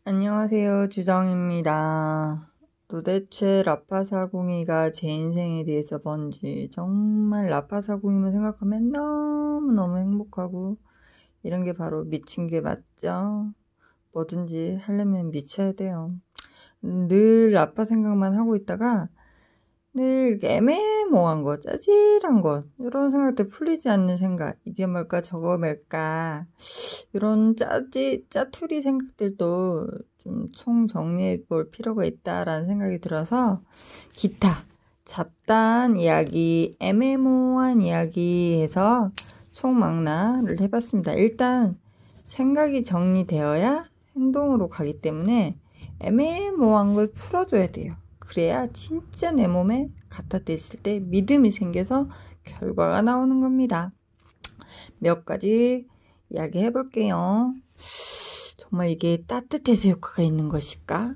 안녕하세요, 주정입니다. 도대체 라파사공이가 제 인생에 대해서 뭔지 정말 라파사공이만 생각하면 너무너무 행복하고 이런 게 바로 미친 게 맞죠? 뭐든지 하려면 미쳐야 돼요. 늘 라파 생각만 하고 있다가 늘 이렇게 애매모호한 것, 짜질한 것, 이런 생각들 풀리지 않는 생각, 이게 뭘까, 저거 뭘까, 이런 짜투리 생각들도 좀 총정리해 볼 필요가 있다라는 생각이 들어서 기타, 잡다한 이야기, 애매모호한 이야기 해서 총망라를 해봤습니다. 일단 생각이 정리되어야 행동으로 가기 때문에 애매모호한 걸 풀어줘야 돼요. 그래야 진짜 내 몸에 갖다 댔을 때 믿음이 생겨서 결과가 나오는 겁니다. 몇 가지 이야기해 볼게요. 정말 이게 따뜻해서 효과가 있는 것일까?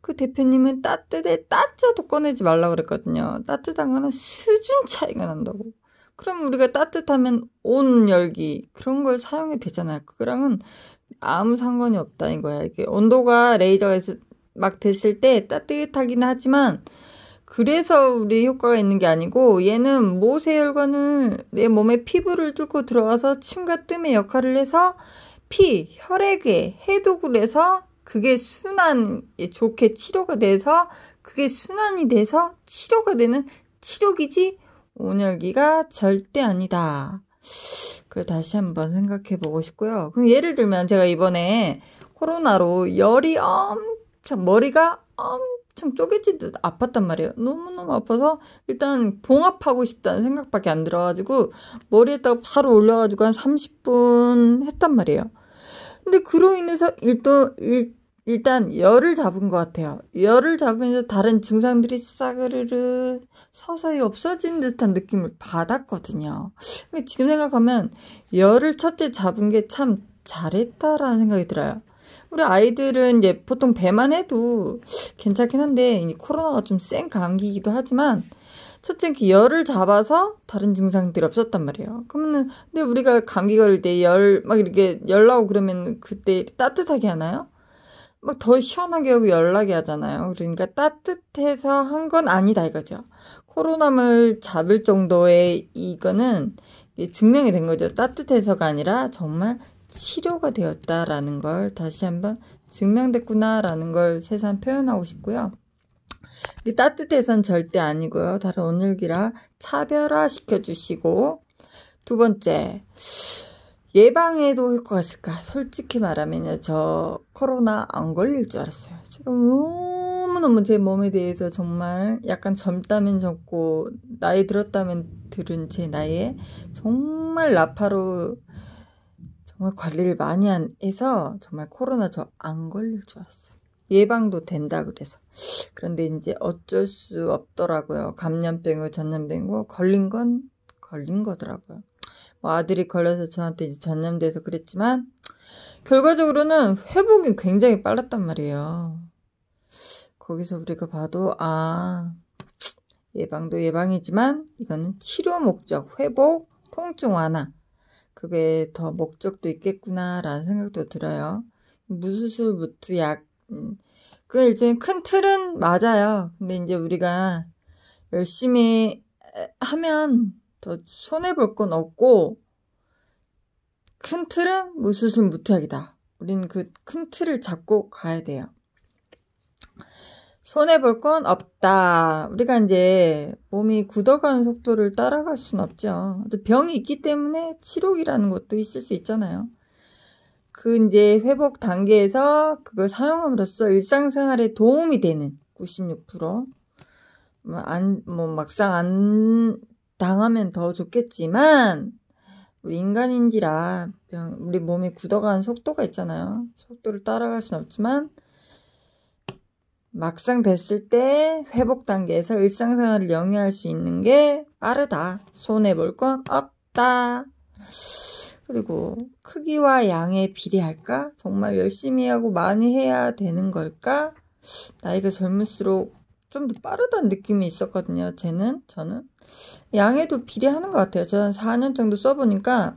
그 대표님은 따뜻해 따짜도 꺼내지 말라고 그랬거든요. 따뜻한 거는 수준 차이가 난다고. 그럼 우리가 따뜻하면 온 열기 그런 걸 사용해도 되잖아요. 그거랑은 아무 상관이 없다는 거야. 이게 온도가 레이저에서 막 됐을 때 따뜻하긴 하지만 그래서 우리 효과가 있는 게 아니고 얘는 모세혈관을 내 몸의 피부를 뚫고 들어가서 침과 뜸의 역할을 해서 혈액에 해독을 해서 그게 좋게 치료가 돼서 그게 순환이 돼서 치료가 되는 치료기지 온열기가 절대 아니다. 그걸 다시 한번 생각해 보고 싶고요. 그럼 예를 들면 제가 이번에 코로나로 열이 머리가 엄청 쪼개지듯 아팠단 말이에요. 너무너무 아파서 일단 봉합하고 싶다는 생각밖에 안 들어가지고 머리에다가 바로 올려가지고 한 30분 했단 말이에요. 근데 그로 인해서 일단 열을 잡은 것 같아요. 열을 잡으면서 다른 증상들이 싸그르르 서서히 없어진 듯한 느낌을 받았거든요. 근데 지금 생각하면 열을 첫째 잡은 게 참 잘했다라는 생각이 들어요. 우리 아이들은 이제 보통 배만 해도 괜찮긴 한데 이 코로나가 좀 센 감기이기도 하지만 첫째 열을 잡아서 다른 증상들이 없었단 말이에요. 그러면은 근데 우리가 감기 걸릴 때 막 이렇게 열 나고 그러면 그때 따뜻하게 하나요? 막 더 시원하게 하고 열나게 하잖아요. 그러니까 따뜻해서 한 건 아니다 이거죠. 코로나를 잡을 정도의 이거는 증명이 된 거죠. 따뜻해서가 아니라 정말 치료가 되었다라는 걸 다시 한번 증명됐구나라는 걸 세상 표현하고 싶고요. 따뜻해선 절대 아니고요. 다른 온열기라 차별화 시켜주시고 두 번째 예방에도 효과가 있을까? 솔직히 말하면 저 코로나 안 걸릴 줄 알았어요. 지금 너무너무 제 몸에 대해서 정말 약간 젊다면 젊고 나이 들었다면 들은 제 나이에 정말 라파로 정말 관리를 많이 해서 정말 코로나 저 안 걸릴 줄 알았어요. 예방도 된다 그래서. 그런데 이제 어쩔 수 없더라고요. 감염병이고 전염병이고 걸린 건 걸린 거더라고요. 뭐 아들이 걸려서 저한테 이제 전염돼서 그랬지만 결과적으로는 회복이 굉장히 빨랐단 말이에요. 거기서 우리가 봐도 예방도 예방이지만 이거는 치료 목적, 회복, 통증 완화 그게 더 목적도 있겠구나라는 생각도 들어요. 무수술, 무투약 그 일종의 큰 틀은 맞아요. 근데 이제 우리가 열심히 하면 더 손해볼 건 없고 큰 틀은 무수술 무투약이다. 우리는 그 큰 틀을 잡고 가야 돼요. 손해볼 건 없다. 우리가 이제 몸이 굳어가는 속도를 따라갈 수는 없죠. 병이 있기 때문에 치료기라는 것도 있을 수 있잖아요. 그 이제 회복 단계에서 그걸 사용함으로써 일상생활에 도움이 되는 96%. 막상 안 당하면 더 좋겠지만, 우리 인간인지라 우리 몸이 굳어가는 속도가 있잖아요. 속도를 따라갈 수는 없지만, 막상 됐을 때 회복 단계에서 일상생활을 영위할 수 있는 게 빠르다. 손해볼 건 없다. 그리고 크기와 양에 비례할까? 정말 열심히 하고 많이 해야 되는 걸까? 나이가 젊을수록 좀 더 빠르다는 느낌이 있었거든요. 저는 양에도 비례하는 것 같아요. 저는 4년 정도 써보니까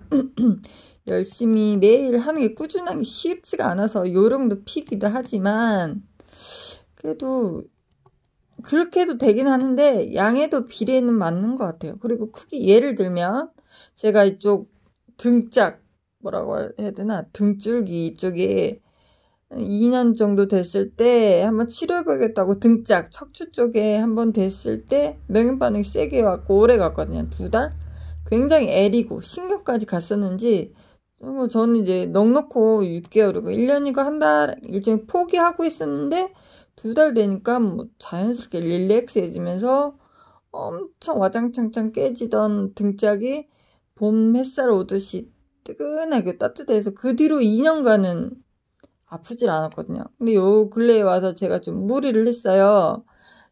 열심히 매일 하는 게 꾸준한 게 쉽지가 않아서 요령도 피기도 하지만 그래도 그렇게 해도 되긴 하는데 양에도 비례는 맞는 것 같아요. 그리고 크기 예를 들면 제가 이쪽 등짝 뭐라고 해야 되나 등줄기 이쪽에 2년 정도 됐을 때 한번 치료해보겠다고 등짝 척추 쪽에 한번 됐을 때 명현 반응이 세게 왔고 오래 갔거든요. 2달? 굉장히 애리고 신경까지 갔었는지 저는 이제 넉넉고 6개월이고 1년이고 한 달 일종의 포기하고 있었는데 2달 되니까 뭐 자연스럽게 릴렉스해지면서 엄청 와장창창 깨지던 등짝이 봄 햇살 오듯이 뜨끈하게 따뜻해서 그 뒤로 2년간은 아프질 않았거든요. 근데 요 근래에 와서 제가 좀 무리를 했어요.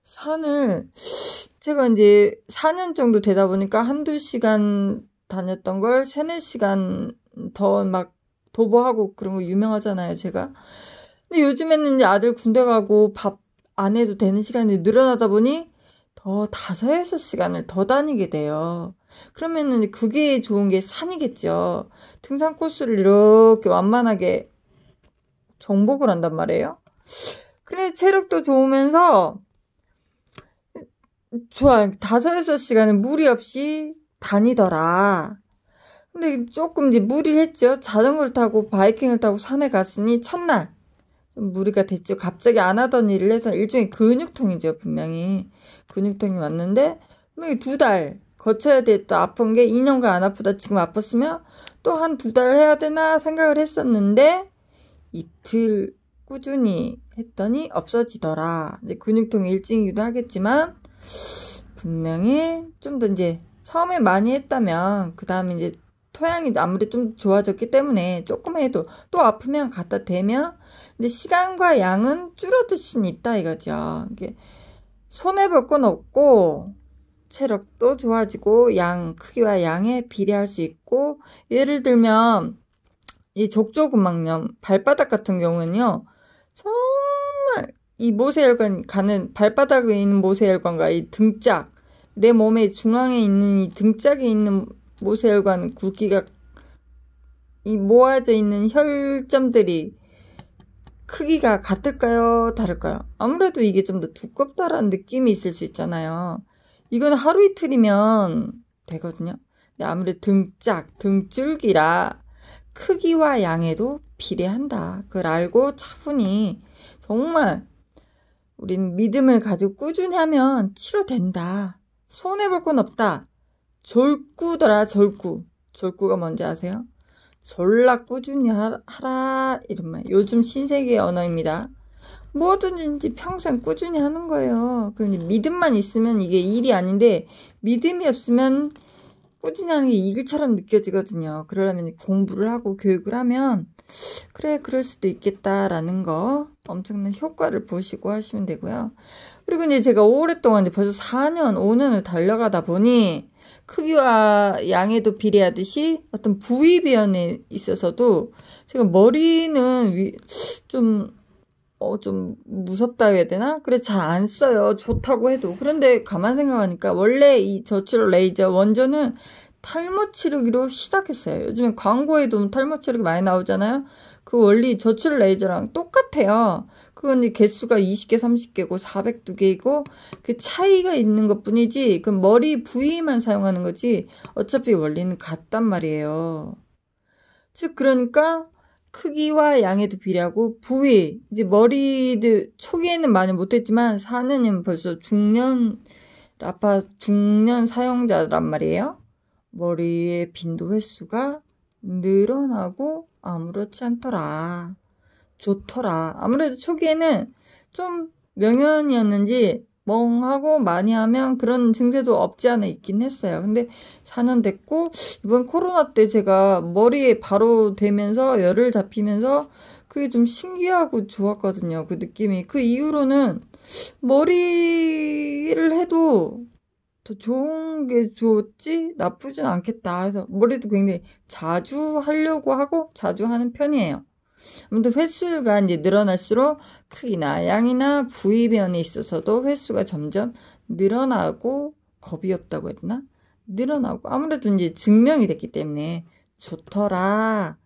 산을 제가 이제 4년 정도 되다 보니까 한두 시간 다녔던 걸 3, 4시간 더 막 도보하고 그런 거 유명하잖아요, 제가. 근데 요즘에는 이제 아들 군대 가고 밥 안 해도 되는 시간이 늘어나다 보니 더 5, 6시간을 더 다니게 돼요. 그러면은 그게 좋은 게 산이겠죠. 등산 코스를 이렇게 완만하게 정복을 한단 말이에요. 그래 체력도 좋으면서 좋아요. 5, 6시간은 무리 없이 다니더라. 근데 조금 이제 무리를 했죠. 자전거를 타고 바이킹을 타고 산에 갔으니 첫날 좀 무리가 됐죠. 갑자기 안 하던 일을 해서 일종의 근육통이죠. 분명히 근육통이 왔는데 분명히 2달 거쳐야 됐다. 아픈 게 2년간 안 아프다. 지금 아팠으면 또 한 2달 해야 되나 생각을 했었는데 이틀 꾸준히 했더니 없어지더라. 이제 근육통 일증이기도 하겠지만 분명히 좀 더 이제 처음에 많이 했다면 그 다음에 이제 토양이 아무리 좀 좋아졌기 때문에 조금 해도 또 아프면 갖다 대면 이제 시간과 양은 줄어들 수는 있다 이거죠. 이게 손해볼 건 없고 체력도 좋아지고 양 크기와 양에 비례할 수 있고 예를 들면 이 족저근막염 발바닥 같은 경우는요 정말 이 모세혈관 가는 발바닥에 있는 모세혈관과 이 등짝 내 몸의 중앙에 있는 이 등짝에 있는 모세혈관 굵기가 이 모아져 있는 혈점들이 크기가 같을까요? 다를까요? 아무래도 이게 좀 더 두껍다라는 느낌이 있을 수 있잖아요. 이건 하루 이틀이면 되거든요. 근데 아무래도 등짝, 등줄기라 크기와 양에도 비례한다. 그걸 알고 차분히 정말 우린 믿음을 가지고 꾸준히 하면 치료된다. 손해볼 건 없다. 졸꾸더라 졸꾸. 졸꾸가 뭔지 아세요? 졸라 꾸준히 하라 이런 말. 요즘 신세계의 언어입니다. 뭐든지 평생 꾸준히 하는 거예요. 그런데 믿음만 있으면 이게 일이 아닌데 믿음이 없으면 꾸준히 하는 게 일처럼 느껴지거든요. 그러려면 공부를 하고 교육을 하면 그래 그럴 수도 있겠다라는 거 엄청난 효과를 보시고 하시면 되고요. 그리고 이제 제가 오랫동안 이제 벌써 4년, 5년을 달려가다 보니 크기와 양에도 비례하듯이 어떤 부위 변에 있어서도 제가 머리는 좀 무섭다 해야 되나? 그래 잘 안 써요. 좋다고 해도. 그런데 가만 생각하니까 원래 이 저출혈 레이저 원조는 탈모 치료기로 시작했어요. 요즘에 광고에도 탈모 치료기 많이 나오잖아요. 그 원리 저출혈 레이저랑 똑같아요. 그건 이제 개수가 20개, 30개고 402개이고 그 차이가 있는 것 뿐이지 그 머리 부위만 사용하는 거지 어차피 원리는 같단 말이에요. 즉 그러니까 크기와 양에도 비례하고 부위 이제 머리들 초기에는 많이 못했지만 4년이면 벌써 중년 사용자란 말이에요. 머리의 빈도 횟수가 늘어나고 아무렇지 않더라. 좋더라. 아무래도 초기에는 좀 명현이었는지 멍하고 많이 하면 그런 증세도 없지 않아 있긴 했어요. 근데 4년 됐고 이번 코로나 때 제가 머리에 바로 대면서 열을 잡히면서 그게 좀 신기하고 좋았거든요. 그 느낌이. 그 이후로는 머리를 해도 더 좋은 게 좋지 나쁘진 않겠다 해서 머리도 굉장히 자주 하려고 하고 자주 하는 편이에요. 아무튼 횟수가 이제 늘어날수록 크기나 양이나 부위 변에 있어서도 횟수가 점점 늘어나고 겁이 없다고 했나? 늘어나고 아무래도 이제 증명이 됐기 때문에 좋더라.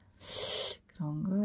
그런 거